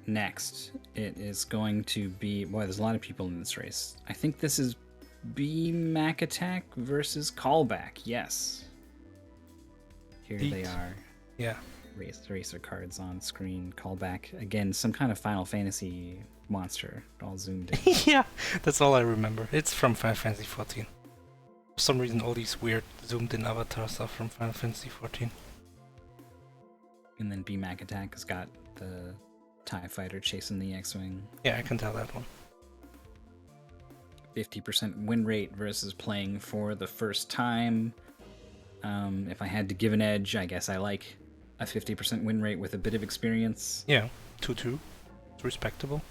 next, it is going to be... Boy, there's a lot of people in this race. I think this is B Mac Attack versus Callback. Yes. Here they are. Yeah. Racer cards on screen. Callback. Again, some kind of Final Fantasy monster all zoomed in. Yeah, that's all I remember. It's from Final Fantasy 14. For some reason, all these weird zoomed-in avatars are from Final Fantasy 14. And then B Mac Attack has got the TIE Fighter chasing the X-Wing. Yeah, I can tell that one. 50% win rate versus playing for the first time. If I had to give an edge, I guess I like a 50% win rate with a bit of experience. Yeah, 2-2. It's respectable.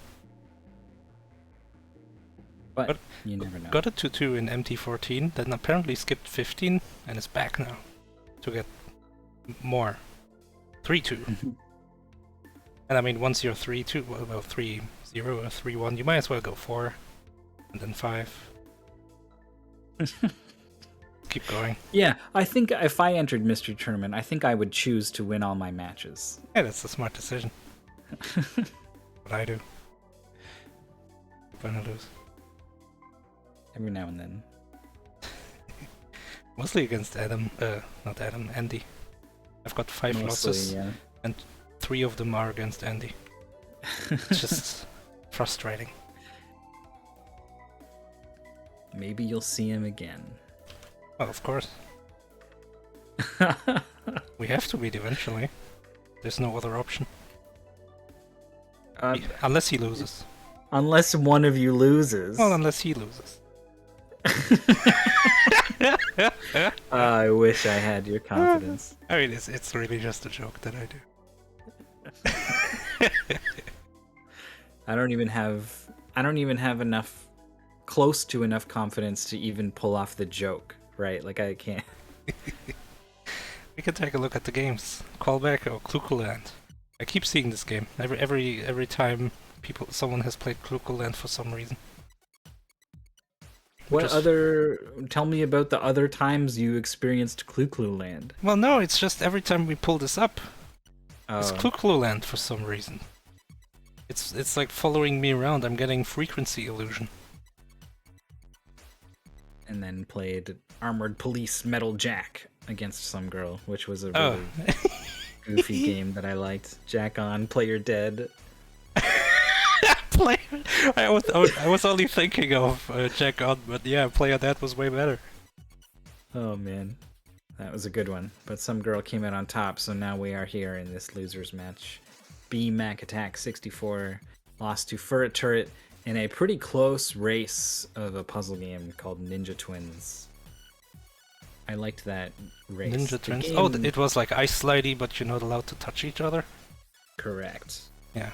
But you never know. Got a 2-2 in MT14, then apparently skipped 15 and is back now to get more. 3-2. And I mean, once you're 3-2, well, 3-0 or 3-1, you might as well go 4 and then 5. Keep going. Yeah, I think if I entered Mystery Tournament, I think I would choose to win all my matches. Yeah, that's a smart decision. What I do. When I lose. Every now and then. Mostly against Adam, not Adam, Andy. I've got 5 losses, yeah. and 3 of them are against Andy. It's just frustrating. Maybe you'll see him again. Well, of course. We have to beat eventually. There's no other option. Unless he loses. Unless one of you loses. Well, unless he loses. I wish I had your confidence. I mean, it's really just a joke that I do. I don't even have enough, close to enough confidence to even pull off the joke, right? Like I can't. We can take a look at the games. Callback or Clukuland. I keep seeing this game every time someone has played Clukuland for some reason. Tell me about the other times you experienced Cluland. Well, no, it's just every time we pull this up, it's Oh, Clukuland for some reason. It's like following me around. I'm getting frequency illusion. and then played Armored Police Metal Jack against some girl, which was a really goofy game that I liked. Jack on, player dead. I was only thinking of Jack on, but yeah, player that was way better. Oh man, that was a good one. But some girl came out on top, so now we are here in this losers match. B Mac Attack 64 lost to Furret Turret in a pretty close race of a puzzle game called Ninja Twins. I liked that race. Ninja Twins. Oh, it was like ice slidey, but you're not allowed to touch each other. Correct. Yeah.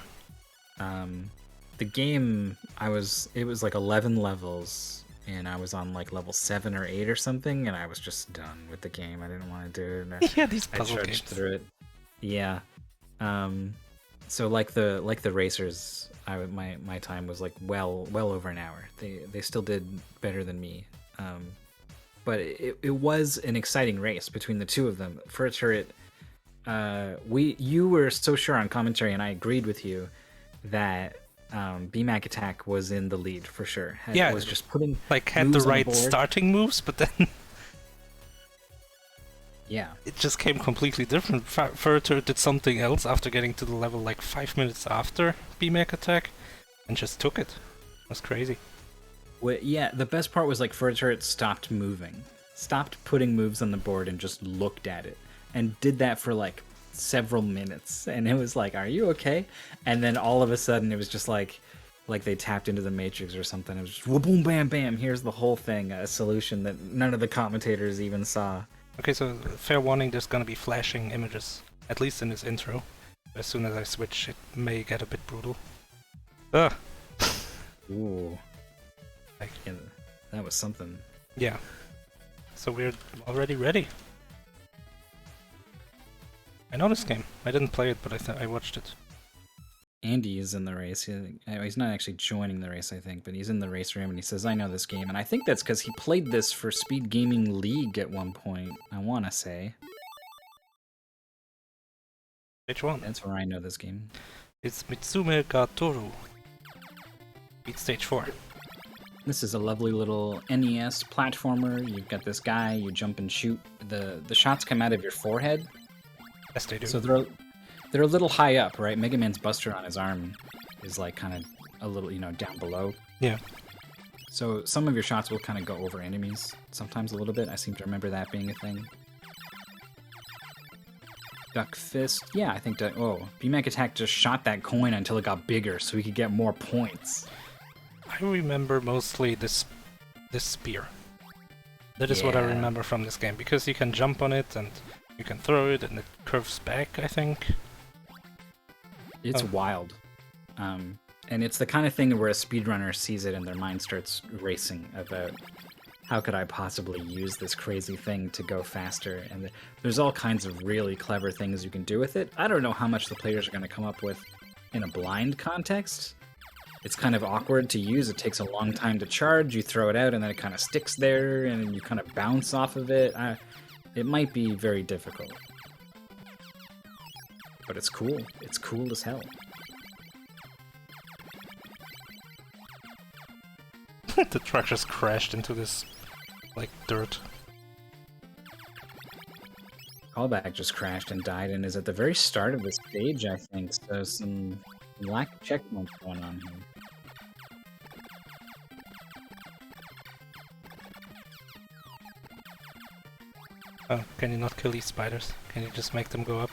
The game, it was like 11 levels, and I was on like level 7 or 8 or something, and I was just done with the game. I didn't want to do it. And Yeah, these I puzzle trudged games. through it. Yeah. So like the racers, my time was like well over an hour. They still did better than me. But it was an exciting race between the two of them. For a turret, you were so sure on commentary, and I agreed with you that BMAC Attack was in the lead for sure. Yeah, was just putting had the moves on right board. starting moves, but then Yeah, it just came completely different. Furter did something else after getting to the level like 5 minutes after BMAC Attack, and just took it. It was crazy. yeah. The best part was like for a turret stopped moving, stopped putting moves on the board, and just looked at it, and did that for like several minutes, and it was like, are you okay? And then all of a sudden it was just like they tapped into the Matrix or something. It was just boom bam bam, here's the whole thing, a solution that none of the commentators even saw. Okay, so fair warning, there's gonna be flashing images, at least in this intro. As soon as I switch, it may get a bit brutal. Ugh! Ooh, Like, yeah, that was something. yeah. So we're already ready. I know this game. I didn't play it, but I watched it. Andy is in the race. He's not actually joining the race, I think, but he's in the race room, and he says, I know this game. And I think that's because he played this for Speed Gaming League at one point, I want to say. Which one? That's where I know this game. It's Mitsume ga Tooru. Beat stage 4. This is a lovely little NES platformer. You've got this guy, you jump and shoot. The shots come out of your forehead. Yes, they do. So they're a little high up, right? Mega Man's Buster on his arm is like kind of a little, down below. Yeah. So some of your shots will kind of go over enemies, sometimes a little bit. I seem to remember that being a thing. Duck Fist, yeah, I think that. Oh, B-Mac Attack just shot that coin until it got bigger, so he could get more points. I remember mostly this spear. That is what I remember from this game, because you can jump on it and you can throw it and it curves back, I think. It's wild. And it's the kind of thing where a speedrunner sees it and their mind starts racing about how could I possibly use this crazy thing to go faster? And there's all kinds of really clever things you can do with it. I don't know how much the players are going to come up with in a blind context. It's kind of awkward to use. It takes a long time to charge. You throw it out and then it kind of sticks there and you kind of bounce off of it. It might be very difficult. But it's cool. It's cool as hell. The truck just crashed into this, like, dirt. Callback just crashed and died and is at the very start of the stage, I think, so some lack of checkpoints going on here. Oh, can you not kill these spiders? Can you just make them go up?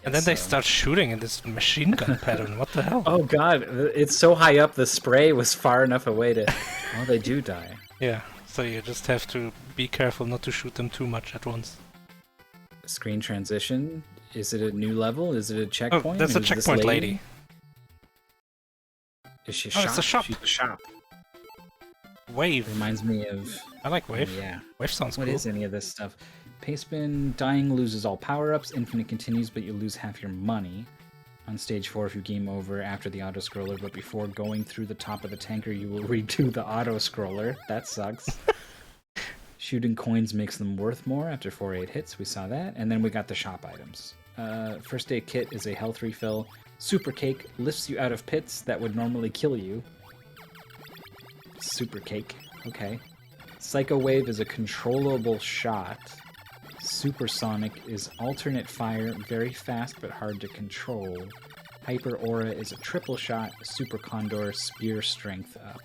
And then they start shooting in this machine gun pattern, what the hell? Oh god, it's so high up, the spray was far enough away to... Oh, they do die. Yeah, so you just have to be careful not to shoot them too much at once. Screen transition, is it a new level? Is it a checkpoint? Oh, that's a checkpoint lady. Is she a Oh, shop? it's a shop. She's a shop. Wave. Reminds me of... I like Wave. Yeah. Wave sounds cool. What is any of this stuff? Pace spin, dying loses all power-ups, infinite continues, but you lose half your money. On stage 4, if you game over after the auto-scroller, but before going through the top of the tanker, you will redo the auto-scroller. That sucks. Shooting coins makes them worth more after 4-8 hits, we saw that. And then we got the shop items. First aid kit is a health refill. Super Cake lifts you out of pits that would normally kill you. Super Cake, okay. Psycho Wave is a controllable shot. Supersonic is alternate fire, very fast but hard to control. Hyper Aura is a triple shot. Super Condor, spear strength up.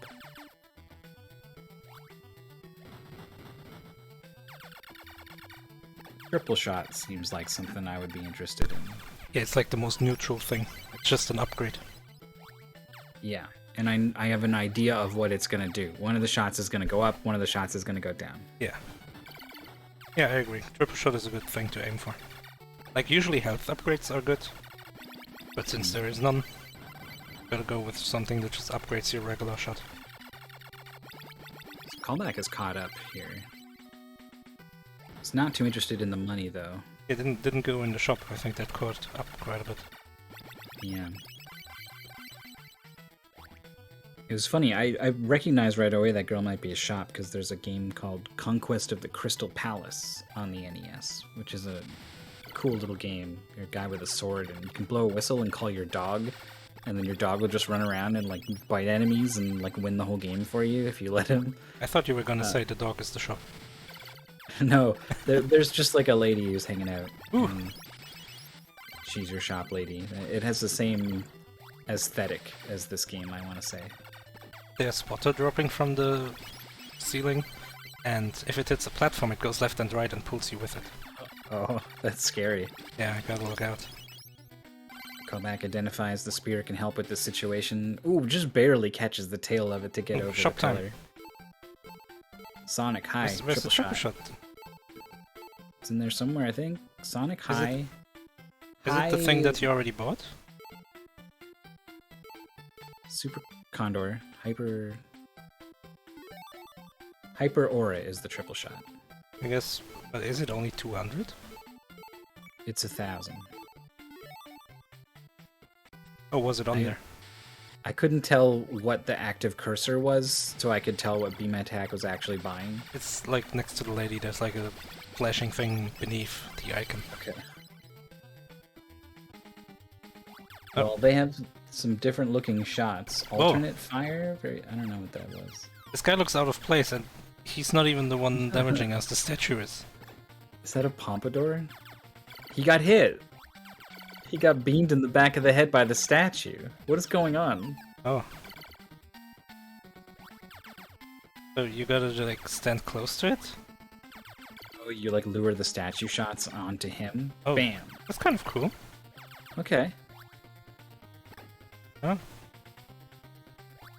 Triple shot seems like something I would be interested in. Yeah, it's like the most neutral thing. It's just an upgrade. Yeah, and I have an idea of what it's going to do. One of the shots is going to go up, one of the shots is going to go down. Yeah. Yeah, I agree. Triple shot is a good thing to aim for. Like, usually health upgrades are good, but since there is none, gotta go with something that just upgrades your regular shot. Callback is caught up here. It's not too interested in the money, though. It didn't go in the shop. I think that caught up quite a bit. Yeah. It was funny, I recognized right away that girl might be a shop because there's a game called Conquest of the Crystal Palace on the NES, which is a cool little game. You're a guy with a sword and you can blow a whistle and call your dog, and then your dog will just run around and like bite enemies and like win the whole game for you if you let him. I thought you were gonna say the dog is the shop. No, there's just like a lady who's hanging out. Ooh. She's your shop lady. It has the same aesthetic as this game, I want to say. There's water dropping from the ceiling, and if it hits a platform, it goes left and right and pulls you with it. Oh, that's scary. Yeah, I gotta look out. Callback identifies the spear can help with this situation. Ooh, just barely catches the tail of it to get over shop the time. color. Sonic High, Where's the triple shot? It's in there somewhere, I think. Sonic High. Is it the thing that you already bought? Super Condor. Hyper Aura is the triple shot. I guess, but is it only 200? It's 1,000. Oh, was it on there? I couldn't tell what the active cursor was, so I could tell what Beam Attack was actually buying. It's like next to the lady, there's like a flashing thing beneath the icon. Okay. Well, they have some different looking shots. Whoa. Alternate fire? I don't know what that was. This guy looks out of place, and he's not even the one damaging us. The statue is. Is that a pompadour? He got hit. He got beamed in the back of the head by the statue. What is going on? Oh. So you gotta like stand close to it? Oh, you like lure the statue shots onto him? Oh. Bam. That's kind of cool. Okay. Huh?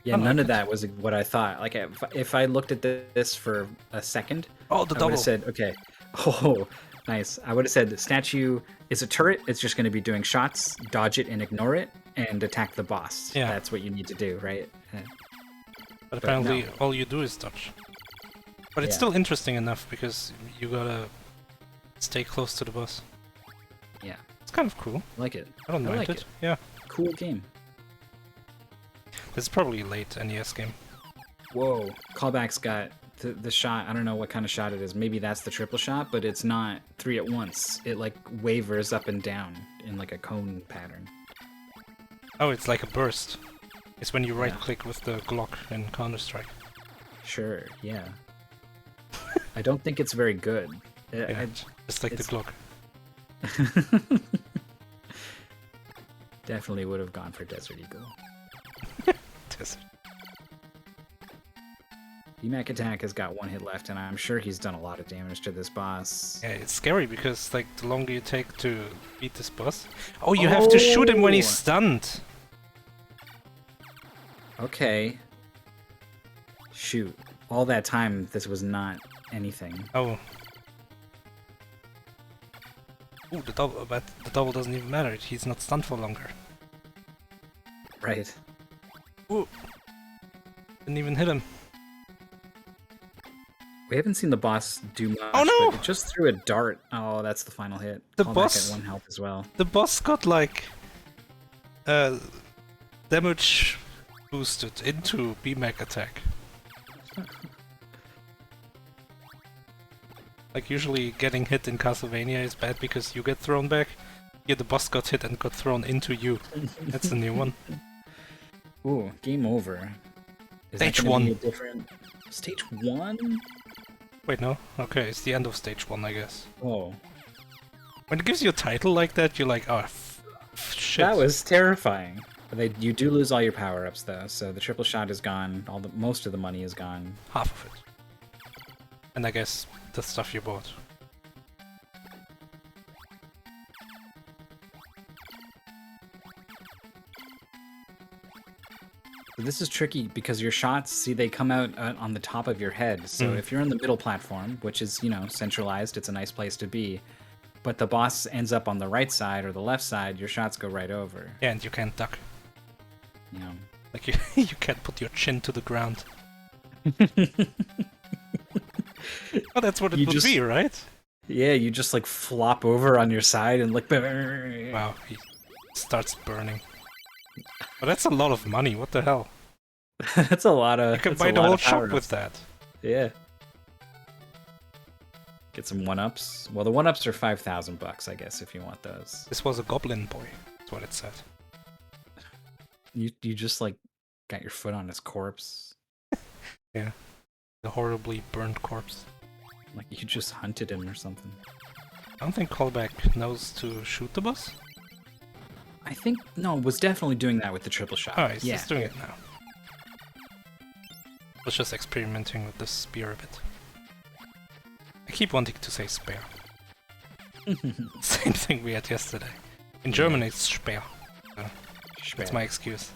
Yeah, none of that was what I thought. Like, if I looked at this for a second, Oh, the I would double. have said, okay, oh, nice. I would have said the statue is a turret. It's just going to be doing shots, dodge it and ignore it, and attack the boss. Yeah. That's what you need to do, right? But apparently no. all you do is dodge. But it's Yeah. still interesting enough because you gotta stay close to the boss. Yeah, It's kind of cool. I like it. I don't I mind like it. it. Yeah. Cool game. This is probably a late NES game. Whoa, Callback's got the shot. I don't know what kind of shot it is. Maybe that's the triple shot, but it's not 3 at once. It like wavers up and down in like a cone pattern. Oh, it's like a burst. It's when you right-click with the Glock in Counter-Strike. Sure, yeah. I don't think it's very good. Yeah, just like the it's- Glock. Definitely would have gone for Desert Eagle. BMAC Attack has got 1 hit left, and I'm sure he's done a lot of damage to this boss. Yeah, it's scary because like the longer you take to beat this boss. Oh, you have to shoot him when he's Oh! stunned. Okay. Shoot. All that time, this was not anything. Oh. Ooh, the double, but the double doesn't even matter. He's not stunned for longer. Right. Ooh. Didn't even hit him. We haven't seen the boss do much. Oh, no! But it just threw a dart. Oh, that's the final hit. The Callback boss- at 1 health as well. The boss got like damage boosted into BMAC attack. Like usually getting hit in Castlevania is bad because you get thrown back. Here the boss got hit and got thrown into you. That's the new one. Ooh, game over. Is that Stage gonna be 1. a different... Stage 1? Wait, no? Okay, it's the end of stage 1, I guess. Oh. When it gives you a title like that, you're like, oh, shit. That was terrifying. You do lose all your power-ups, though, so the triple shot is gone. Most of the money is gone. half of it. And I guess the stuff you bought. This is tricky because your shots, see, they come out on the top of your head. So if you're on the middle platform, which is, you know, centralized, it's a nice place to be. But the boss ends up on the right side or the left side, your shots go right over. Yeah, and you can't duck. You know. Like you can't put your chin to the ground. Oh, that's what it You would just- be, right? Yeah, you just like flop over on your side and like. Wow, he starts burning. But that's a lot of money, what the hell? That's a lot of. You can that's a buy the lot whole of shop power-ups. with that. Yeah. Get some 1-ups. Well, the 1-ups are $5,000, I guess, if you want those. This was a goblin boy, that's what it said. You just like got your foot on his corpse, Yeah. The horribly burned corpse. like you just hunted him or something. I don't think Callback knows to shoot the boss. I think no, was definitely doing that with the triple shot. Oh, he's yeah. just doing it now. Was just experimenting with the spear a bit. I keep wanting to say spear. Same thing we had yesterday. In German it's Speer. That's my excuse.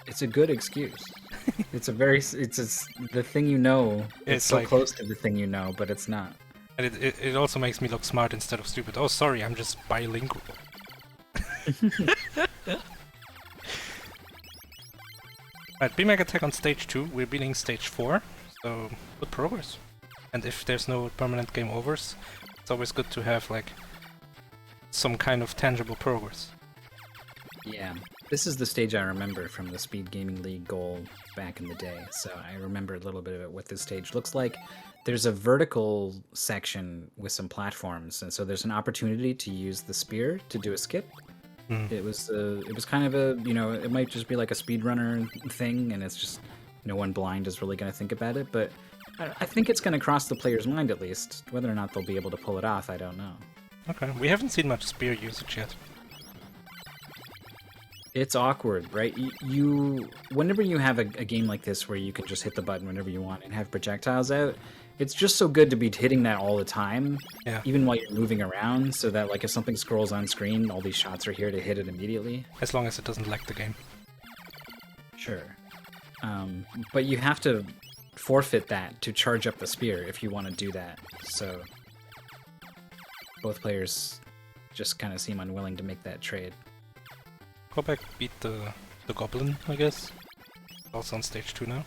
It's a good excuse. It's the thing you know. It's so like- close to the thing you know, but it's not. And it also makes me look smart instead of stupid. Oh, sorry, I'm just bilingual. Right, BMAC attack on stage 2. We're beating stage 4, so good progress. And if there's no permanent game overs, it's always good to have like some kind of tangible progress. Yeah, this is the stage I remember from the Speed Gaming League goal back in the day. So I remember a little bit of what this stage looks like. there's a vertical section with some platforms, and so there's an opportunity to use the spear to do a skip. It was kind of a, it might just be like a speedrunner thing, and it's just no one blind is really going to think about it, but I think it's going to cross the player's mind at least. Whether or not they'll be able to pull it off, I don't know. Okay, we haven't seen much spear usage yet. It's awkward, right? Whenever you have a game like this where you can just hit the button whenever you want and have projectiles out, it's just so good to be hitting that all the time, even while you're moving around, so that like if something scrolls on screen, all these shots are here to hit it immediately. As long as it doesn't lag the game. Sure. But you have to forfeit that to charge up the spear if you want to do that. So both players just kind of seem unwilling to make that trade. Callback beat the goblin, I guess. Also on stage 2 now.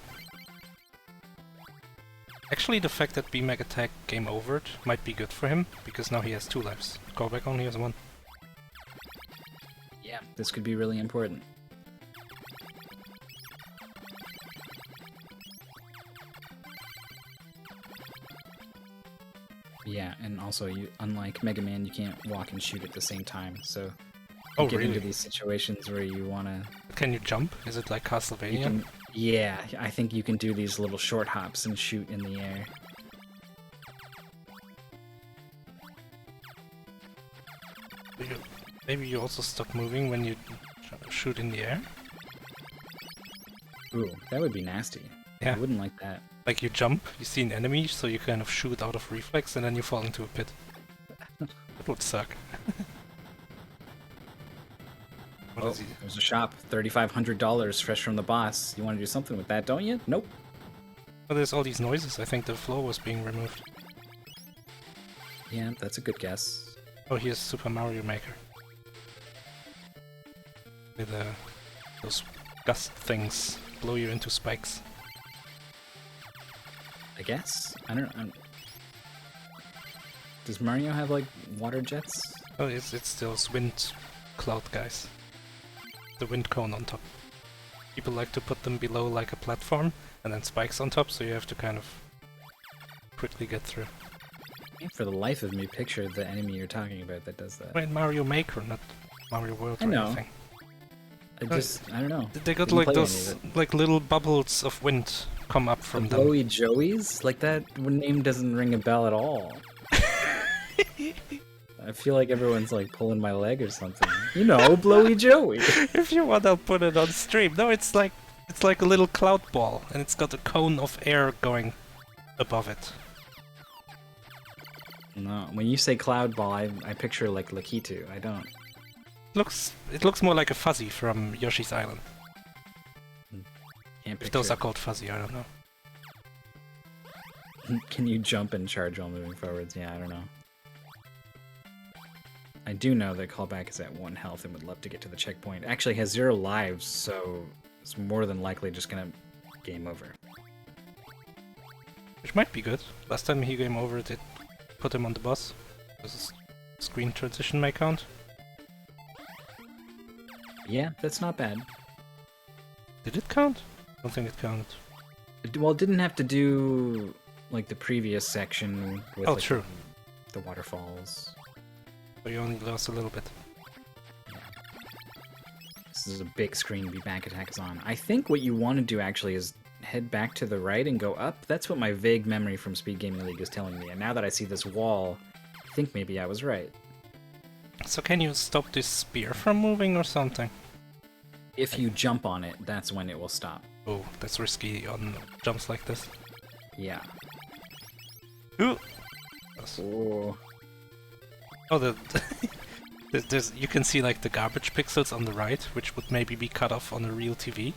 Actually, the fact that BMAG attack game overed might be good for him, because now he has 2 lives. Callback only has 1. Yeah, this could be really important. Yeah, and also, unlike Mega Man, you can't walk and shoot at the same time, so you get into these situations where you want to... Can you jump? Is it like Castlevania? Yeah, I think you can do these little short hops and shoot in the air. Maybe you also stop moving when you shoot in the air? Ooh, that would be nasty. Yeah. I wouldn't like that. Like you jump, you see an enemy, so you kind of shoot out of reflex, and then you fall into a pit. That would suck. Oh, there's a shop. $3,500 fresh from the boss. You want to do something with that, don't you? Nope. Well, there's all these noises. I think the floor was being removed. Yeah, that's a good guess. Oh, here's Super Mario Maker. With those gust things blow you into spikes. I guess? I don't... Does Mario have, like, water jets? Oh, it's those wind cloud guys. The wind cone on top. People like to put them below like a platform, and then spikes on top, so you have to kind of quickly get through. For the life of me, picture the enemy you're talking about that does that. Wait, Mario Maker, not Mario World or anything. I don't know. They got like those like little bubbles of wind come up from them. Blowy Joeys? Like that name doesn't ring a bell at all. I feel like everyone's like pulling my leg or something. You know, Blowy Joey. If you want, I'll put it on stream. No, it's like a little cloud ball, and it's got a cone of air going above it. No, when you say cloud ball, I picture like Lakitu. I don't. It looks more like a fuzzy from Yoshi's Island. Can't if those are called fuzzy, I don't know. Can you jump and charge while moving forwards? Yeah, I don't know. I do know that Callback is at 1 health and would love to get to the checkpoint. Actually has 0 lives, so it's more than likely just gonna game over. Which might be good. Last time he game over, it put him on the bus. Does a screen transition may count? Yeah, that's not bad. Did it count? I don't think it counted. Well, it didn't have to do like the previous section with like, true. The waterfalls. So you only lost a little bit. Yeah. This is a big screen back attack is on. I think what you want to do actually is head back to the right and go up. That's what my vague memory from Speed Gaming League is telling me. And now that I see this wall, I think maybe I was right. So can you stop this spear from moving or something? If you jump on it, that's when it will stop. Oh, that's risky on jumps like this. Yeah. Ooh! Oh. Oh, there's you can see like the garbage pixels on the right, which would maybe be cut off on a real TV,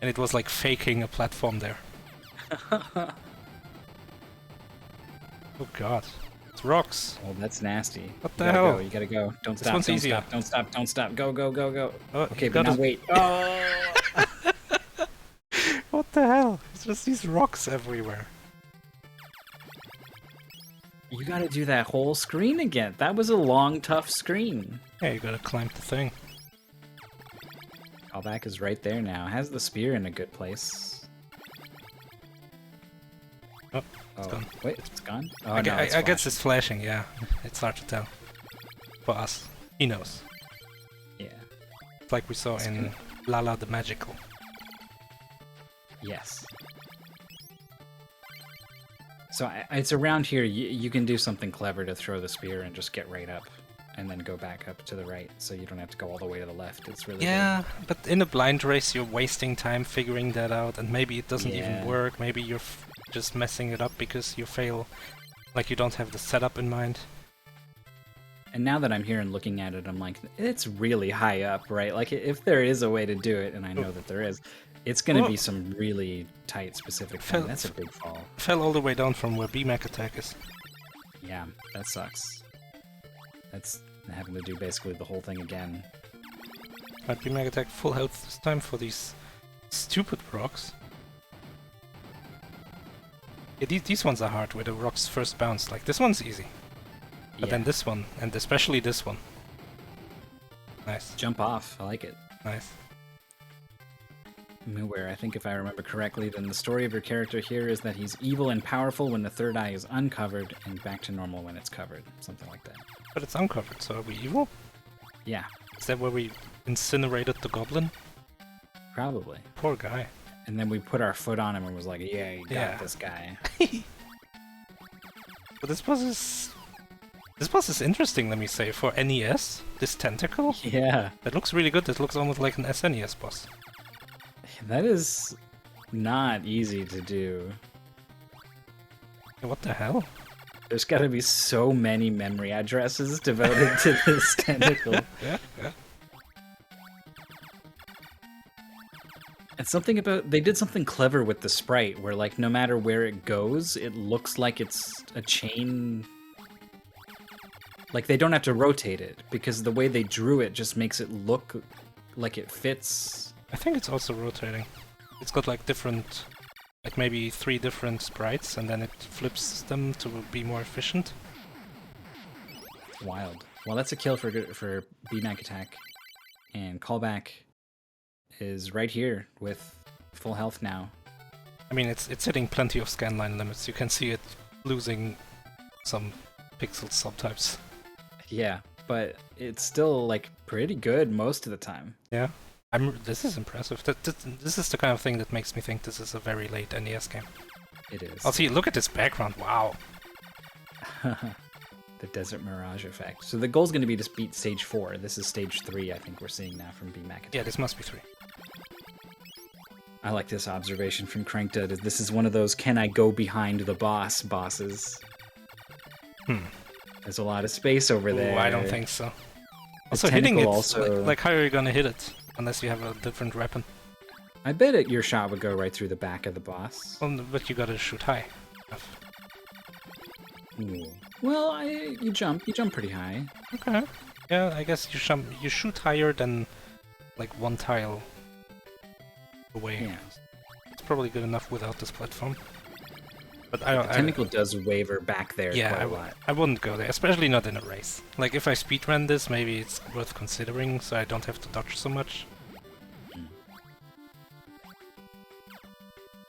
and it was like faking a platform there. Oh god, it's rocks. Oh, that's nasty. What the hell? You gotta go. Don't This stop. one's Don't easier. stop. Don't stop. Don't stop. Go. Go. Go. Go. Oh, okay, but now wait. Oh. What the hell? It's just these rocks everywhere. You gotta do that whole screen again. That was a long, tough screen. Yeah, you gotta climb the thing. Callback is right there now. Has the spear in a good place. Oh, it's Oh, gone. wait, it's gone? Oh, I no, it's guess flashing. it's flashing, yeah. It's hard to tell. For us. He knows. Yeah. It's like we saw in Lala the Magical. Yes. So it's around here. You can do something clever to throw the spear and just get right up, and then go back up to the right, so you don't have to go all the way to the left. It's really Yeah, but in a blind race you're wasting time figuring that out, and maybe it doesn't even Yeah. work. Maybe you're just messing it up because you fail, like you don't have the setup in mind. And now that I'm here and looking at it, I'm like, it's really high up, right? Like, if there is a way to do it, and I know that there is, it's going to Oh. be some really tight, specific thing. That's a big fall. Fell all the way down from where BMAC attack is. Yeah, that sucks. That's having to do basically the whole thing again. Right, BMAC attack full health this time for these stupid rocks. Yeah, these ones are hard, where the rocks first bounce. Like, this one's easy. But then this one, and especially this one. Nice. Jump off. I like it. Nice. Where I think if I remember correctly, then the story of your character here is that he's evil and powerful when the third eye is uncovered, and back to normal when it's covered. Something like that. But it's uncovered, so are we evil? Yeah, Is that where we incinerated the goblin? probably. Poor guy. And then we put our foot on him and was like, yeah, you got Yeah. this guy. But this boss is interesting, let me say, for NES. This tentacle. Yeah, That looks really good. It looks almost like an SNES boss. that is not easy to do. Yeah, what the hell? There's got to be so many memory addresses devoted to this tentacle. Yeah. And something about they did something clever with the sprite where like no matter where it goes, it looks like it's a chain. Like they don't have to rotate it because the way they drew it just makes it look like it fits. I think it's also rotating. It's got like different, like maybe 3 different sprites, and then it flips them to be more efficient. Wild. Well, that's a kill for BMAC attack, and Callback is right here with full health now. I mean, it's hitting plenty of scanline limits. You can see it losing some pixels sometimes. Yeah, but it's still like pretty good most of the time. Yeah. This is impressive. This is the kind of thing that makes me think this is a very late NES game. It is. Oh, see, look at this background. Wow. The Desert Mirage effect. So the goal's going to be to beat stage 4. This is stage 3, I think we're seeing now from BMAC attack. Yeah, this must be 3. I like this observation from Crankdud. This is one of those can I go behind the bosses. There's a lot of space over there. Oh, I don't think so. The Also, hitting it, also... like how are you gonna hit it? Unless you have a different weapon. I bet your shot would go right through the back of the boss. Well, but you gotta shoot high. Ooh. Well, you jump pretty high. Okay. Yeah, I guess you shoot higher than like one tile away. Yeah. It's probably good enough without this platform. But The tentacle does waver back there quite a lot. I wouldn't go there, especially not in a race. Like if I speedrun this, maybe it's worth considering, so I don't have to dodge so much.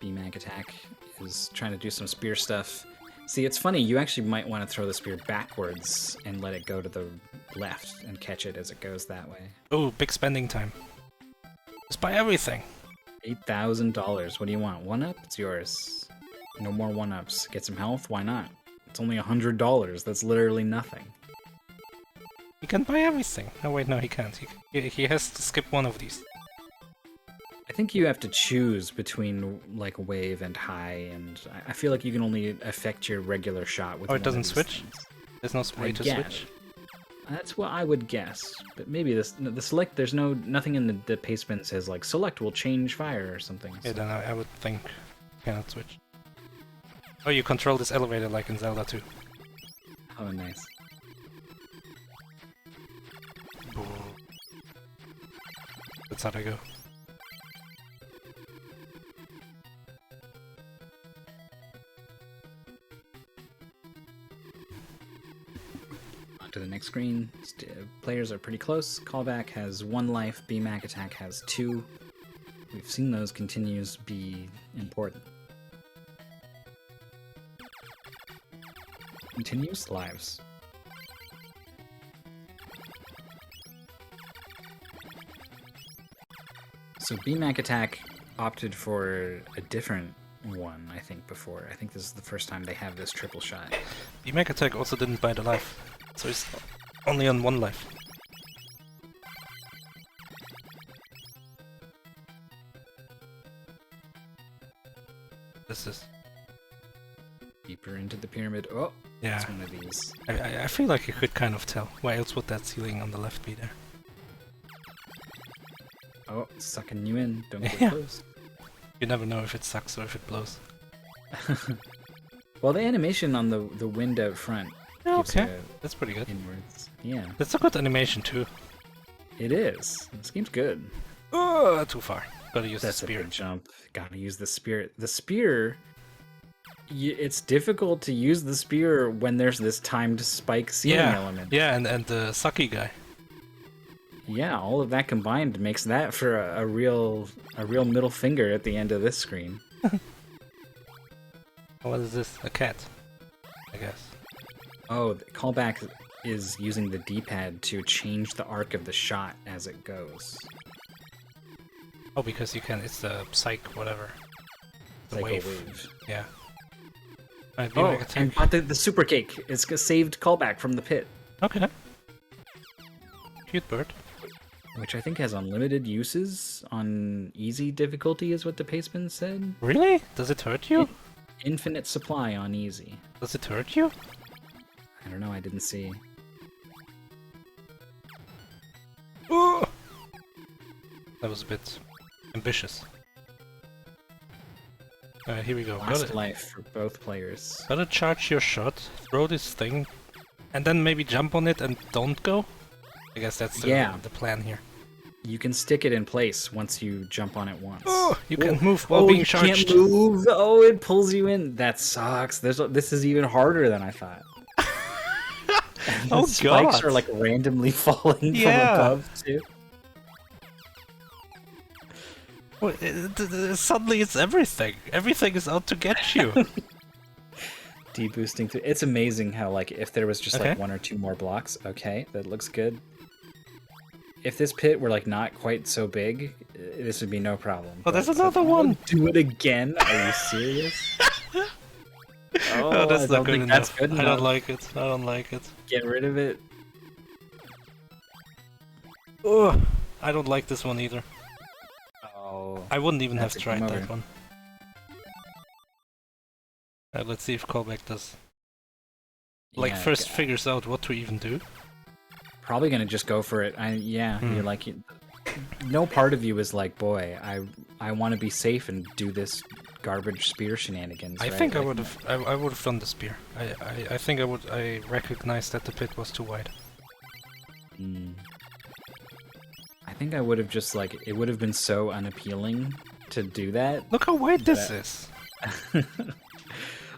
BMAC attack is trying to do some spear stuff. See, it's funny, you actually might want to throw the spear backwards and let it go to the left and catch it as it goes that way. Oh, big spending time. Just buy everything. $8,000. What do you want? 1-up? It's yours. No more 1-ups. Get some health? Why not? It's only $100. That's literally nothing. He can buy everything. No, wait, no, he can't. He has to skip one of these. I think you have to choose between like wave and high, and I feel like you can only affect your regular shot with. Oh, it one of doesn't these switch? things. There's no way to switch. That's what I would guess, but maybe the select. There's nothing in the pace bin says like select will change fire or something. Yeah, So. then I would think cannot switch. Oh, you control this elevator like in Zelda 2. Oh, nice. That's how they go. On to the next screen. Players are pretty close. Callback has 1 life. BMAC attack has 2. We've seen those continues be important. Continuous lives. So BMAC Attack opted for a different one, I think, before. I think this is the first time they have this triple shot. The Mech Attack also didn't buy the life, so it's only on 1 life. This is Deeper into the pyramid. Oh, yeah. it's one of these. I feel like you could kind of tell. Why else would that ceiling on the left be there? Oh, sucking you in. Don't get Yeah. close. You never know if it sucks or if it blows. Well, the animation on the wind out front gives Okay, you that's pretty good. inwards. Yeah, That's a good animation too. it is. This game's good. Oh, too far. Gotta use That's the a spear. big jump. Gotta use the spear. The spear. It's difficult to use the spear when there's this timed spike ceiling element. Yeah, and the sucky guy. Yeah, all of that combined makes that for a real middle finger at the end of this screen. What is this? A cat, I guess. Oh, the callback is using the D-pad to change the arc of the shot as it goes. Oh, because you can. It's the psych, whatever. The Like wave. a wave. Yeah. Oh, and but the super cake is a saved callback from the pit, Okay. Cute bird. which I think has unlimited uses on easy difficulty, is what the paceman said. Really? Does it hurt you? Infinite supply on easy. Does it hurt you? I don't know, I didn't see. Oh! That was a bit ambitious. Alright, here we go. Last life for both players. Gotta charge your shot, throw this thing, and then maybe jump on it and don't go? I guess that's the plan here. You can stick it in place once you jump on it once. Oh, you can't move while being you charged. can't move. Oh, it pulls you in. That sucks. This is even harder than I thought. Oh, The spikes God. are like randomly falling Yeah. from above too. Well, suddenly it's everything. Everything is out to get you. Deboosting. It's amazing how like if there was just Okay. like 1 or 2 more blocks, okay, that looks good. If this pit were like not quite so big, this would be no problem. Oh, there's But another one. Do it again? Are you serious? Oh, that's I not don't good think enough. that's good I enough. don't like it. I don't like it. Get rid of it. Oh, I don't like this one either. Oh. I wouldn't even have That's a tried game that over. one. Let's see if Callback does. Like, Yeah, first figures out what to even do. probably gonna just go for it. You're like, no part of you is like, boy, I want to be safe and do this garbage spear shenanigans. I right? think I Like, would have. I would have done the spear. I think I would. I recognized that the pit was too wide. I think I would have just like, it would have been so unappealing to do that. Look how wide this is.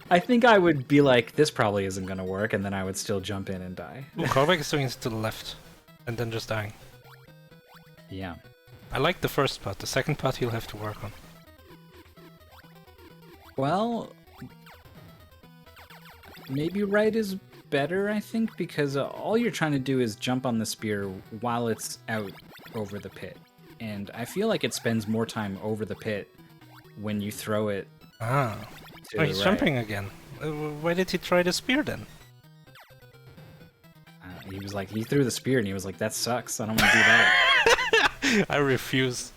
I think I would be like, this probably isn't gonna work, and then I would still jump in and die. Ooh, Callback is doing it to the left, and then just dying. Yeah. I like the first part. The second part he'll have to work on. Well, maybe right is better, I think, because all you're trying to do is jump on the spear while it's out over the pit. And I feel like it spends more time over the pit when you throw it Ah. to Oh, the he's right. jumping again. Why did he try the spear then? He was like, he threw the spear and he was like, that sucks. I don't want to do that. I refuse.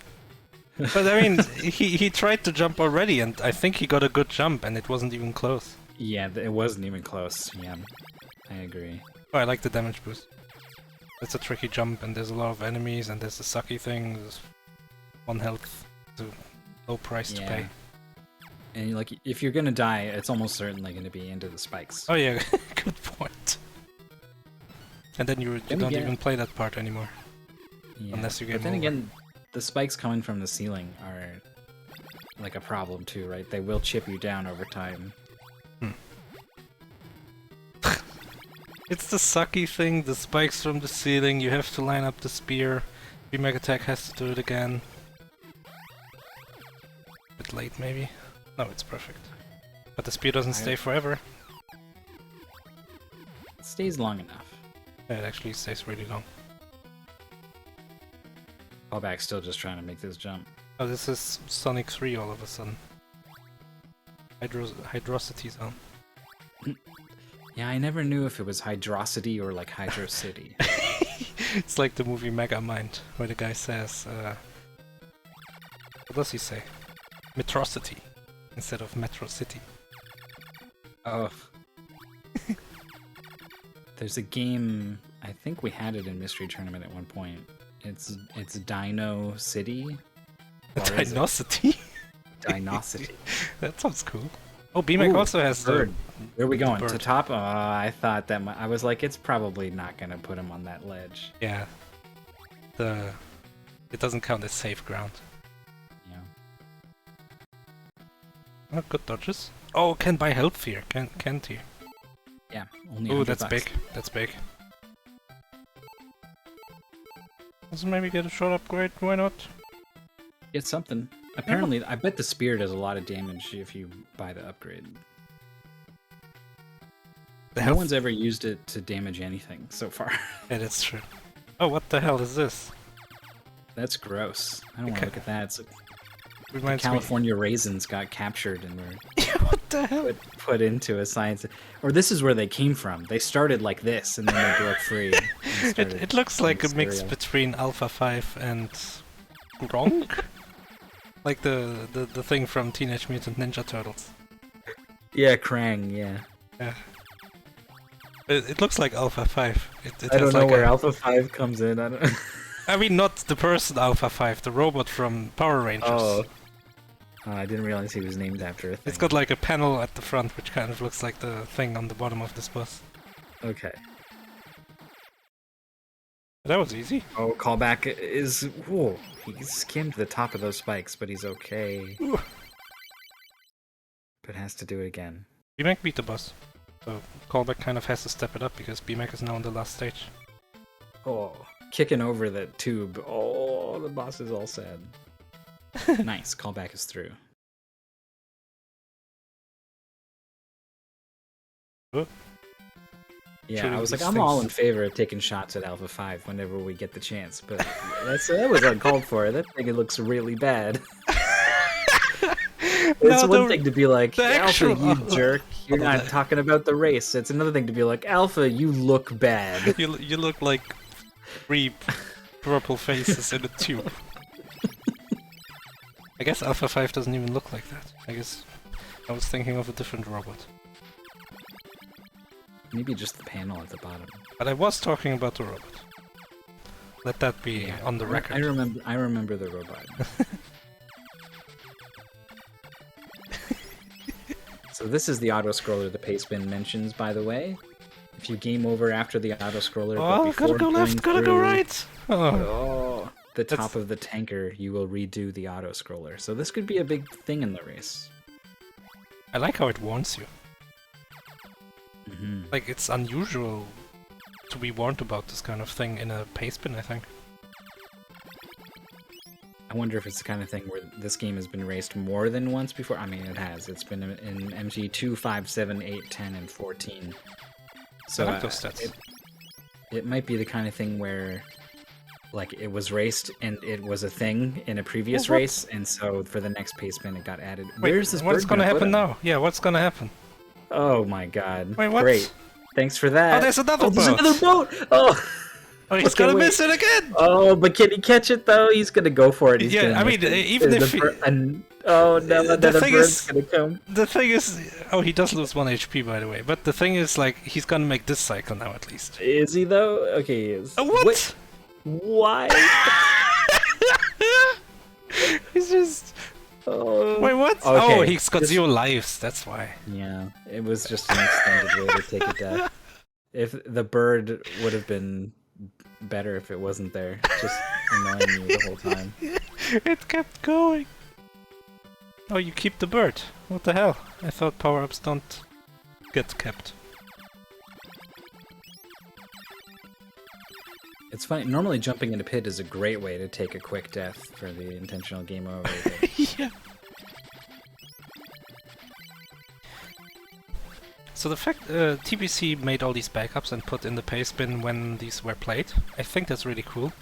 But I mean, he tried to jump already, and I think he got a good jump, and it wasn't even close. Yeah, it wasn't even close. Yeah, I agree. Oh, I like the damage boost. It's a tricky jump, and there's a lot of enemies, and there's the sucky thing. There's 1 health, so low price to pay. And like, if you're gonna die, it's almost certainly gonna be into the spikes. Oh yeah, good point. And then you Then don't again- even play that part anymore. Yeah. Unless you But get then over. again, the spikes coming from the ceiling are like a problem too, right? They will chip you down over time. It's the sucky thing, the spikes from the ceiling, you have to line up the spear. Mech Attack has to do it again. Bit late maybe. No, it's perfect. But the spear doesn't stay forever. stays long enough. Yeah, it actually stays really long. Callback's still just trying to make this jump. Oh, this is Sonic 3 all of a sudden. Hydrocity zone. Yeah, I never knew if it was Hydrocity or like Hydro City. It's like the movie Megamind, where the guy says, what does he say? Metrocity, instead of Metro City. Oh. There's a game, I think we had it in Mystery Tournament at one point. It's Dino City. Dinocity? Dinocity. That sounds cool. Oh, BMAC also has bird. Where are we going? bird. To top? I thought that I was like, it's probably not gonna put him on that ledge. Yeah. It doesn't count as safe ground. Yeah. Oh, good dodges. Oh, can buy health here, can't he? Yeah, only. Oh, $100. that's big. That's big. Let's maybe get a short upgrade. Why not? Get something. Apparently, I bet the spear does a lot of damage if you buy the upgrade. No one's ever used it to damage anything so far. Yeah, that's true. Oh, what the hell is this? That's gross. I don't want to look at that. It's like Reminds me. California raisins got captured and were What the hell? put into a science. Or this is where they came from. They started like this and then they broke free. And started It looks like a eating mix cereal. between Alpha 5 and Gronk? Like the thing from Teenage Mutant Ninja Turtles. Yeah, Krang, yeah. Yeah. It looks like Alpha 5. It I don't has know like where Alpha 5 comes in. I mean, not the person Alpha 5, the robot from Power Rangers. Oh. I didn't realize he was named after a thing. It's got like a panel at the front which kind of looks like the thing on the bottom of this bus. Okay. That was easy. Oh, callback is... Whoa, he skimmed the top of those spikes, but he's okay. Ooh. But has to do it again. BMAC beat the bus. So Callback kind of has to step it up because BMAC is now on the last stage. Oh, kicking over the tube. Oh, the boss is all sad. Nice, callback is through. Oh. Yeah, Shooting I was like, these I'm all things. in favor of taking shots at Alpha 5 whenever we get the chance, but that was uncalled for. That thing looks really bad. It's one thing to be like, Alpha, you jerk, you're not talking about the race. It's another thing to be like, Alpha, you look bad. You look like 3 purple faces in a tube. I guess Alpha 5 doesn't even look like that. I guess I was thinking of a different robot. Maybe just the panel at the bottom. But I was talking about the robot. Let that be on the record. I remember the robot. So this is the auto-scroller the Pacebin mentions, by the way. If you game over after the auto-scroller, but Oh, before gotta go left, gotta go right! Oh, the top of the tanker, you will redo the auto-scroller. So this could be a big thing in the race. I like how it warns you. Mm-hmm. Like, it's unusual to be warned about this kind of thing in a Pacebin, I think. I wonder if it's the kind of thing where this game has been raced more than once before. I mean, it has. It's been in MG2, 5, 7, 8, 10, and 14. So I like those stats. It might be the kind of thing where, like, it was raced and it was a thing in a previous race, and so for the next Pacebin it got added. Wait, Where's this what's bird gonna put happen him? now? Yeah, what's gonna happen? Oh my god. Wait, what? Great. Thanks for that. Oh, there's another boat! There's another boat! Oh! Oh, he's Okay, gonna wait. miss it again! Oh, but can he catch it though? He's gonna go for it. He's Yeah, gonna I miss mean, it. even if he- oh no, The another thing bird's is- gonna come. The thing is... Oh, he does lose 1 HP, by the way. But the thing is, like, he's gonna make this cycle now, at least. Is he though? Okay, he is. Oh, what? Wait, why? He's just... Oh. Wait, what? Okay, Oh, he's got this- 0 lives, that's why. Yeah, it was just an extended way to take a death. If the bird would have been better if it wasn't there, just annoying you the whole time. It kept going. Oh, you keep the bird. What the hell? I thought power-ups don't get kept. It's funny. Normally, jumping in a pit is a great way to take a quick death for the intentional game over. But Yeah. So the fact TBC made all these backups and put in the paste bin when these were played, I think that's really cool.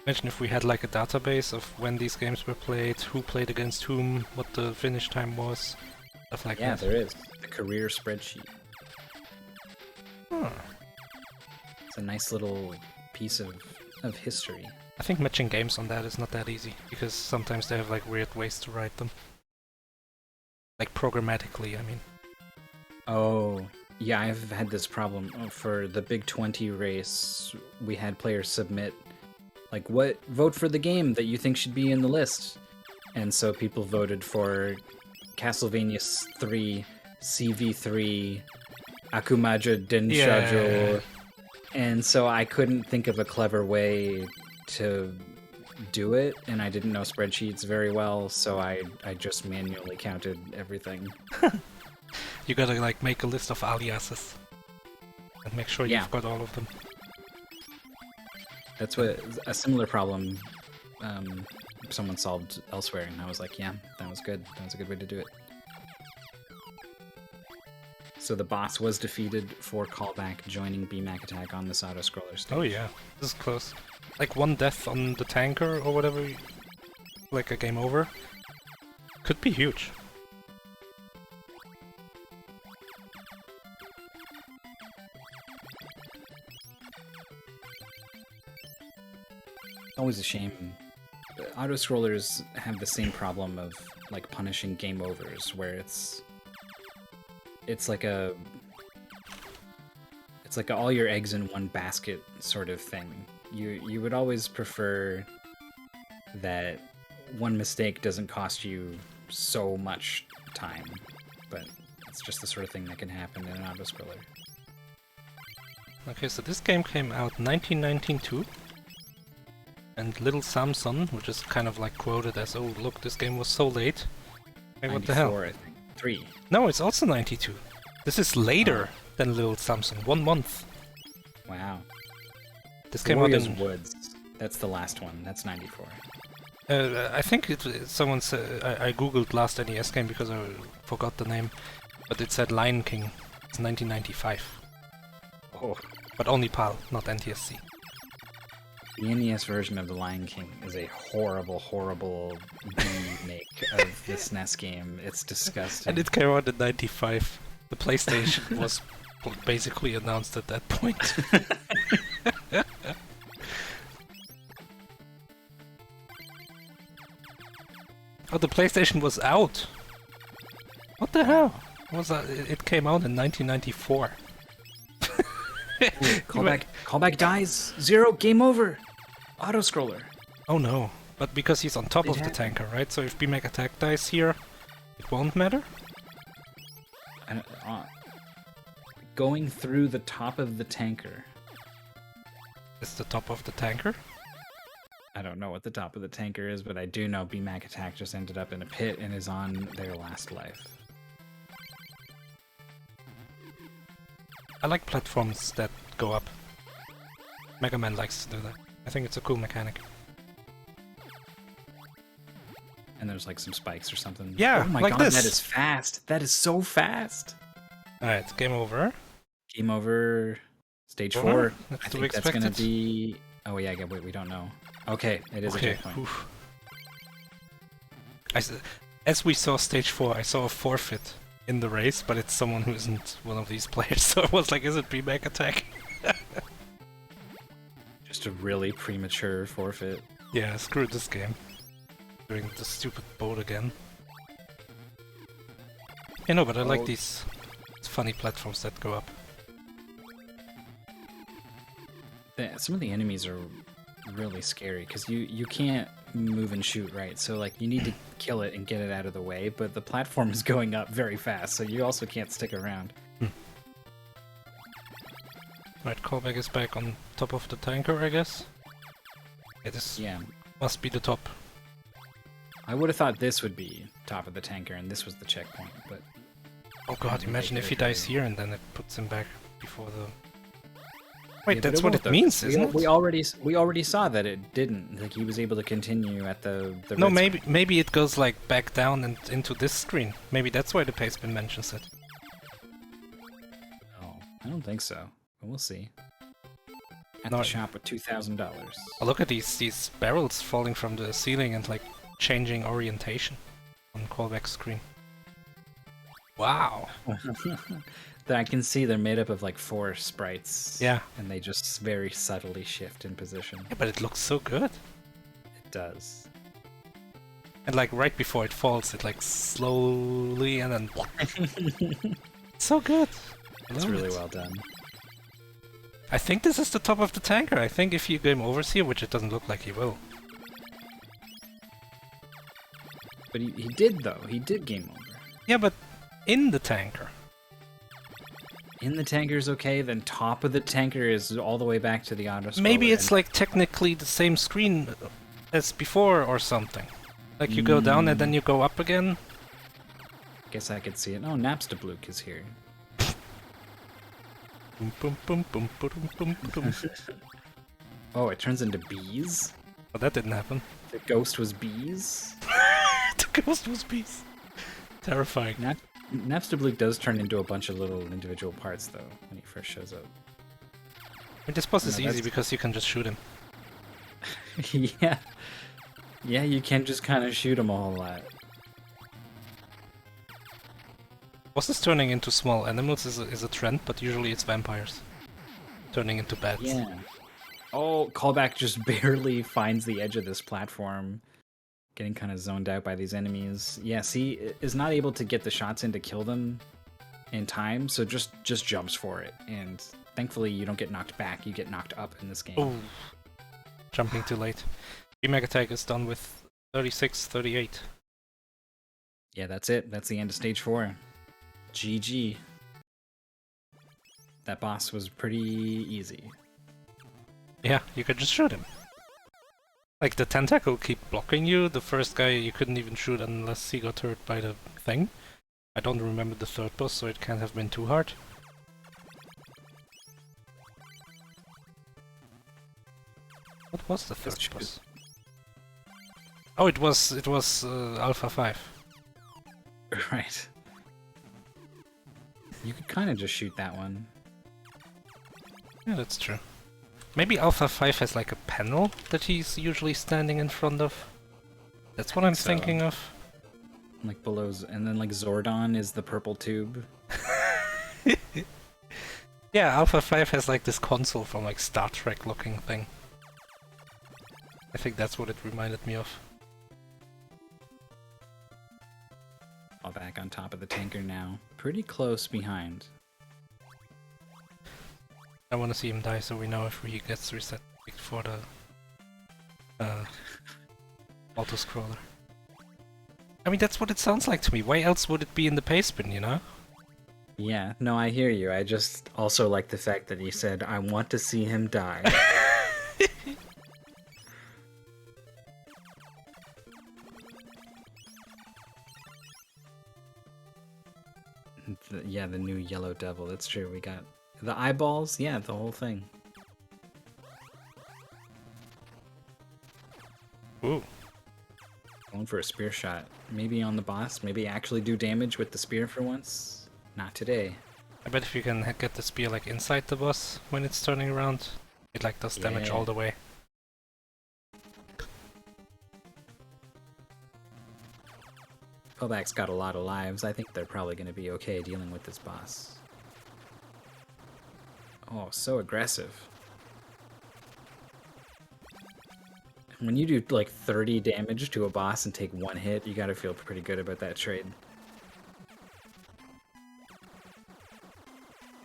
Imagine if we had like a database of when these games were played, who played against whom, what the finish time was, stuff like that. Yeah, there is. The career spreadsheet. Huh. It's a nice little piece of history. I think matching games on that is not that easy, because sometimes they have like weird ways to write them. Like programmatically, I mean. Oh, yeah, I've had this problem. For the Big 20 race, we had players submit, like, vote for the game that you think should be in the list. And so people voted for Castlevania 3, CV3, Akumaja Denshajo. Yeah. And so I couldn't think of a clever way to do it, and I didn't know spreadsheets very well, so I just manually counted everything. You gotta like make a list of aliases and make sure you've got all of them. That's what a similar problem someone solved elsewhere, and I was like, yeah, that was good. That was a good way to do it. So the boss was defeated for Callback, joining BMAC attack on this auto-scroller stage. Oh yeah, this is close. Like one death on the tanker or whatever, like a game over, could be huge. Always a shame. Auto-scrollers have the same problem of like punishing game overs, where it's like all your eggs in one basket sort of thing. You would always prefer that one mistake doesn't cost you so much time, but it's just the sort of thing that can happen in an auto-scroller. Okay, so this game came out 1992, and Little Samson, which is kind of like quoted as, "Oh, look, this game was so late." Hey, what the hell? 94, I think. 3. No, it's also 92. This is later than Little Samson, 1 month. Wow. This came out Warriors in Woods. That's the last one. That's 94. I think someone said I googled last NES game because I forgot the name, but it said Lion King. It's 1995, Oh, but only PAL, not NTSC. the NES version of The Lion King is a horrible, horrible remake of this NES game. It's disgusting. And it came out in 95. The PlayStation was basically announced at that point. Oh, the PlayStation was out. What the hell? It came out in 1994. Callback dies. 0. Game over. Auto scroller. Oh no. But because he's on top of the tanker, right? So if BMAC attack dies here, it won't matter? Going through the top of the tanker. Is the top of the tanker? I don't know what the top of the tanker is, but I do know BMAC attack just ended up in a pit and is on their last life. I like platforms that go up. Mega Man likes to do that. I think it's a cool mechanic. And there's like some spikes or something. Yeah, oh my like god, this. That is fast. That is so fast. Alright, game over. Game over. Stage 4. That's I to be think that's gonna expected. be. Oh yeah, wait, we don't know. Okay, it is a checkpoint. Oof. As we saw stage 4, I saw a forfeit in the race, but it's someone who isn't one of these players, so I was like, is it BMAC attack? Just a really premature forfeit. Yeah, screw this game. Doing the stupid boat again. You know, but I like these funny platforms that go up. Some of the enemies are really scary because you can't move and shoot, right? So like you need to kill it and get it out of the way, but the platform is going up very fast, so you also can't stick around. Right, Callback is back on top of the tanker, I guess. Yeah. Must be the top. I would have thought this would be top of the tanker and this was the checkpoint, but... Oh god, imagine if he dies here and then it puts him back before the... Wait, Yeah, that's but what won't, it means, isn't it? We already saw that it didn't. Like he was able to continue at the No, red maybe it goes like back down and into this screen. Maybe that's why the pastebin mentions it. I don't think so, but we'll see. At No, the shop with $2,000. oh, look at these barrels falling from the ceiling and like changing orientation on Callback screen. Wow. I can see they're made up of like 4 sprites. Yeah. And they just very subtly shift in position. Yeah, but it looks so good. It does. And like right before it falls, it like slowly and then so good. It's really well done. I think this is the top of the tanker. I think if you game overs here, which it doesn't look like he will. But he did though. He did game over. Yeah, but in the tanker. In the tanker's okay, then top of the tanker is all the way back to the auto scroller. Maybe it's like technically the same screen as before or something. Like you go down and then you go up again. Guess I could see it. Oh, Napstablook is here. Boom, boom, boom, boom, boom, boom, boom. Oh, it turns into bees? But that didn't happen. The ghost was bees? The ghost was bees. Terrifying. Napstablook does turn into a bunch of little individual parts, though, when he first shows up. I mean, this boss is easy because you can just shoot him. Yeah. Yeah, you can just kind of shoot him a whole lot. Bosses turning into small animals is a trend, but usually it's vampires turning into bats. Yeah. Oh, Callback just barely finds the edge of this platform. Getting kind of zoned out by these enemies. Yeah, see, is not able to get the shots in to kill them in time, so just jumps for it. And thankfully you don't get knocked back, you get knocked up in this game. Oh, jumping too late. Remake attack is done with 36, 38. Yeah, that's it. That's the end of stage 4. GG. That boss was pretty easy. Yeah, you could just shoot him. Like, the tentacle keep blocking you. The first guy you couldn't even shoot unless he got hurt by the thing. I don't remember the third boss, so it can't have been too hard. What was the third boss? Oh, it was Alpha 5. Right. You could kind of just shoot that one. Yeah, that's true. Maybe Alpha 5 has like a panel that he's usually standing in front of. That's what I'm thinking of. Like below, and then like Zordon is the purple tube. Yeah, Alpha 5 has like this console from like Star Trek looking thing. I think that's what it reminded me of. All back on top of the tanker now. Pretty close behind. I want to see him die so we know if he gets reset for the auto-scroller. I mean, that's what it sounds like to me. Why else would it be in the paste bin, you know? Yeah, no, I hear you. I just also like the fact that he said, I want to see him die. Yeah, the new yellow devil, that's true. We got the eyeballs, yeah, the whole thing. Ooh. Going for a spear shot. Maybe on the boss, maybe actually do damage with the spear for once. Not today. I bet if you can get the spear like inside the boss when it's turning around, it like does damage all the way. Callback's got a lot of lives. I think they're probably going to be okay dealing with this boss. Oh, so aggressive. When you do like 30 damage to a boss and take 1 hit, you gotta feel pretty good about that trade.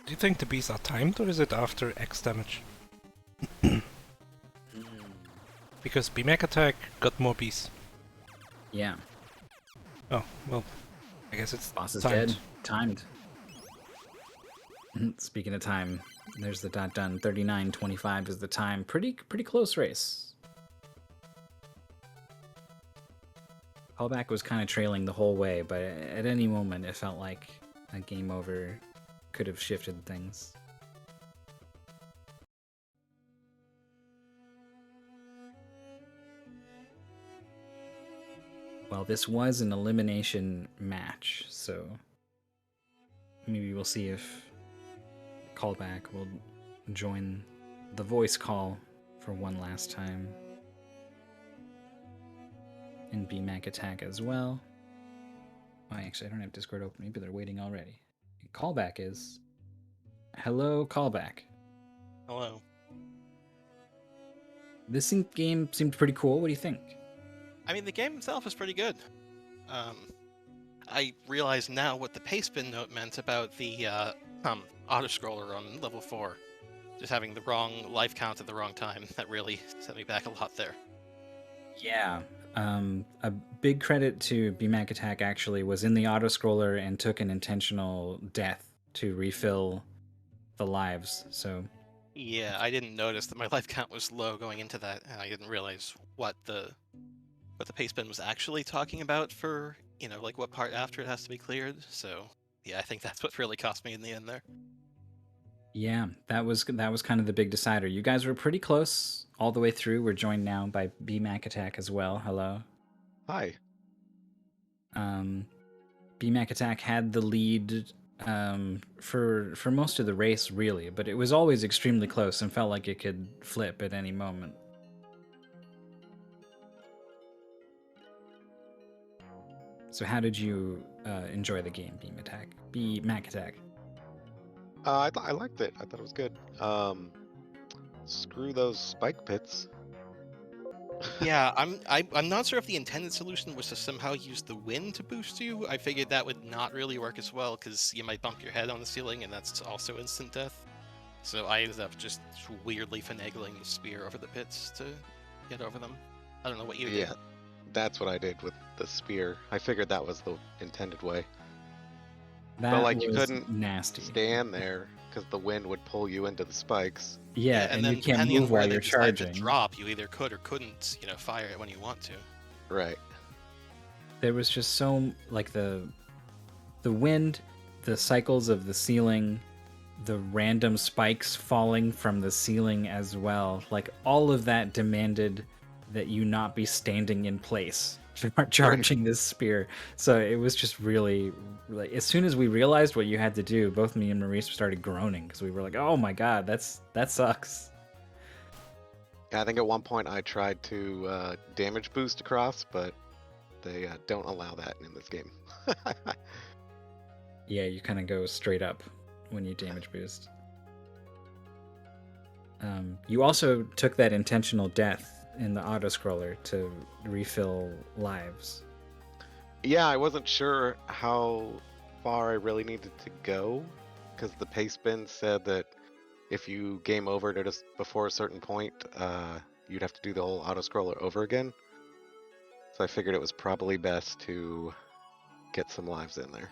Do you think the bees are timed or is it after X damage? Because B-Mech attack got more bees. Yeah. Oh, well, I guess it's Boss is timed. dead. Timed. Speaking of time, there's the dot done. 39:25 is the time. Pretty close race. Callback was kind of trailing the whole way, but at any moment it felt like a game over could have shifted things. Well, this was an elimination match, so maybe we'll see if Callback will join the voice call for one last time. And BMAC attack as well. Oh, actually, I don't have Discord open. Maybe they're waiting already. Callback is. Hello, Callback. Hello. This game seemed pretty cool. What do you think? I mean, the game itself is pretty good. I realize now what the pastebin note meant about the auto-scroller on level 4. Just having the wrong life count at the wrong time. That really set me back a lot there. Yeah. A big credit to BMAC Attack actually was in the auto-scroller and took an intentional death to refill the lives, so... Yeah, I didn't notice that my life count was low going into that, and I didn't realize what the pastebin was actually talking about for, like what part after it has to be cleared, so... Yeah, I think that's what really cost me in the end there. Yeah, that was kind of the big decider. You guys were pretty close all the way through. We're joined now by BMAC Attack as well. Hello. Hi. BMAC Attack had the lead for most of the race, really, but it was always extremely close and felt like it could flip at any moment. So how did you enjoy the game, BMAC Attack? I liked it. I thought it was good. Screw those spike pits. Yeah, I'm not sure if the intended solution was to somehow use the wind to boost you. I figured that would not really work as well, because you might bump your head on the ceiling, and that's also instant death. So I ended up just weirdly finagling the spear over the pits to get over them. I don't know what you did. Yeah, that's what I did with the spear. I figured that was the intended way. That but was you couldn't nasty. stand there because the wind would pull you into the spikes. Yeah, and then you can't depending on move where while they you're decide charging. to drop, you either could or couldn't, fire it when you want to. Right. There was just so like the wind, the cycles of the ceiling, the random spikes falling from the ceiling as well. Like all of that demanded that you not be standing in place charging this spear. So it was just really, like, as soon as we realized what you had to do, both me and Maurice started groaning because we were like, "Oh my god, that sucks." I think at one point I tried to damage boost across, but they don't allow that in this game. Yeah, you kind of go straight up when you damage boost. You also took that intentional death in the auto-scroller to refill lives. Yeah, I wasn't sure how far I really needed to go, because the pastebin said that if you game over to just before a certain point, you'd have to do the whole auto-scroller over again. So I figured it was probably best to get some lives in there.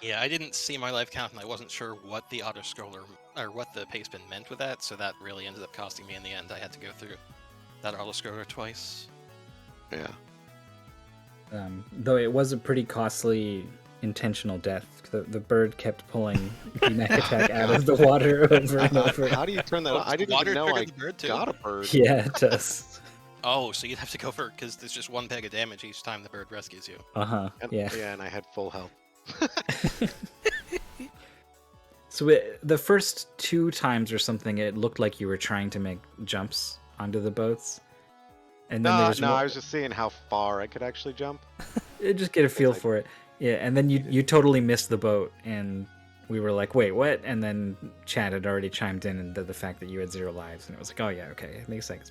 Yeah, I didn't see my life count, and I wasn't sure what the auto-scroller, or what the pastebin meant with that, so that really ended up costing me in the end. I had to go through that auto-scroller twice. Yeah. Though it was a pretty costly intentional death. The bird kept pulling BMAC Attack out of the water over and over. How do you turn that on? I didn't even know I got a bird. Yeah, it does. Oh, so you'd have to go for, because there's just one peg of damage each time the bird rescues you. Uh-huh, yeah. Yeah, and I had full health. So the first 2 times or something, it looked like you were trying to make jumps onto the boats. And then I was just seeing how far I could actually jump. Just get a feel for it. Yeah, and then you totally missed the boat, and we were like, wait, what? And then Chad had already chimed in into the fact that you had 0 lives, and it was like, oh yeah, okay, it makes sense.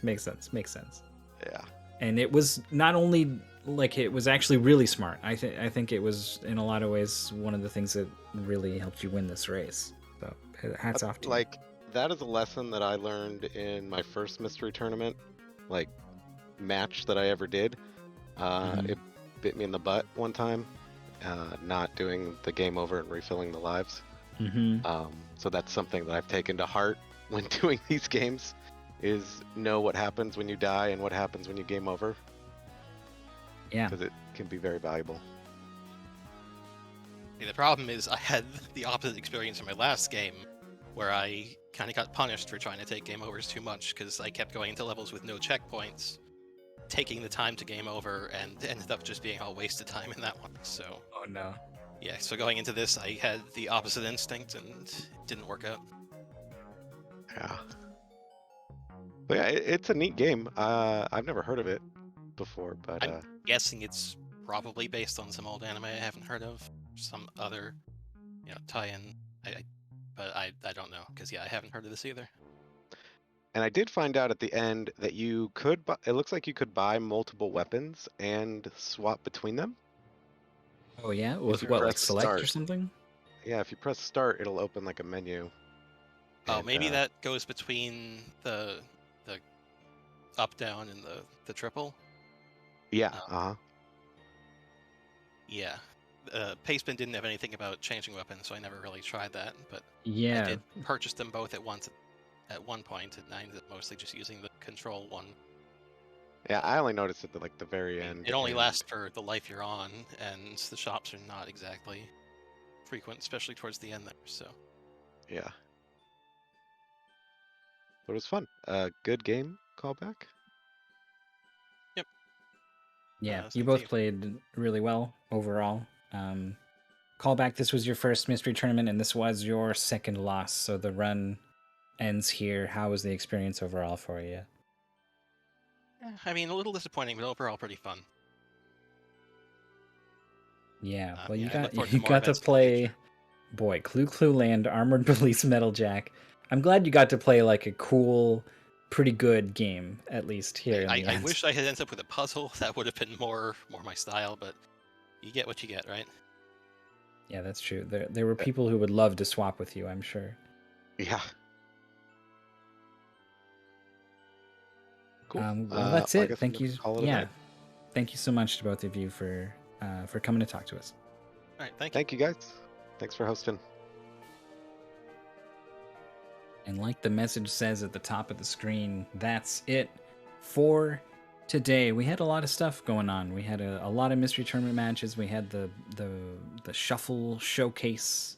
Yeah. And it was not only like, it was actually really smart. I think it was in a lot of ways one of the things that really helped you win this race. So hats off to you. Like, that is a lesson that I learned in my first mystery tournament, like, match that I ever did. It bit me in the butt one time, not doing the game over and refilling the lives. So that's something that I've taken to heart when doing these games, is know what happens when you die and what happens when you game over. Yeah. Because it can be very valuable. Yeah, the problem is I had the opposite experience in my last game, where I kind of got punished for trying to take game overs too much, because I kept going into levels with no checkpoints, taking the time to game over, and ended up just being all wasted time in that one. So Oh no. Yeah, so going into this, I had the opposite instinct and it didn't work out. Yeah. But yeah, it's a neat game. I've never heard of it before, but I'm guessing it's probably based on some old anime I haven't heard of, some other, tie-in. But I don't know because I haven't heard of this either. and I did find out at the end that you could buy, it looks like you could buy multiple weapons and swap between them. Oh yeah, If was you what, press like select or start. something? Yeah, if you press start, it'll open like a menu. Oh, And, maybe that goes between the up down and the triple. Yeah, Uh, Yeah. Pastebin didn't have anything about changing weapons, so I never really tried that. But I Yeah, did purchase them both at once at one point, and I ended up mostly just using the control one. yeah, I only noticed it at like the very I mean, end. it only and- lasts for the life you're on, and the shops are not exactly frequent, especially towards the end there. So Yeah. But it was fun. Good game, Callback. yeah. You same to both you. played really well overall. Callback. This was your first mystery tournament, and this was your second loss. So the run ends here. How was the experience overall for you? I mean, a little disappointing, but overall pretty fun. Yeah. Well, you I look got forward to you more got to events in the play. future. Boy, Clue Land, Armored Police Metal Jack. I'm glad you got to play like a cool, pretty good game at least here in the I end. wish I had ended up with a puzzle. That would have been more my style, but you get what you get, right? Yeah, that's true. There were people who would love to swap with you, I'm sure. Yeah. Cool. Well, that's I it. guess I'm Thank gonna you. call it a Yeah, night. thank you so much to both of you for coming to talk to us. All right, thank you. Thank you guys. Thanks for hosting. And like the message says at the top of the screen, that's it for today. We had a lot of stuff going on. We had a lot of mystery tournament matches. We had the shuffle showcase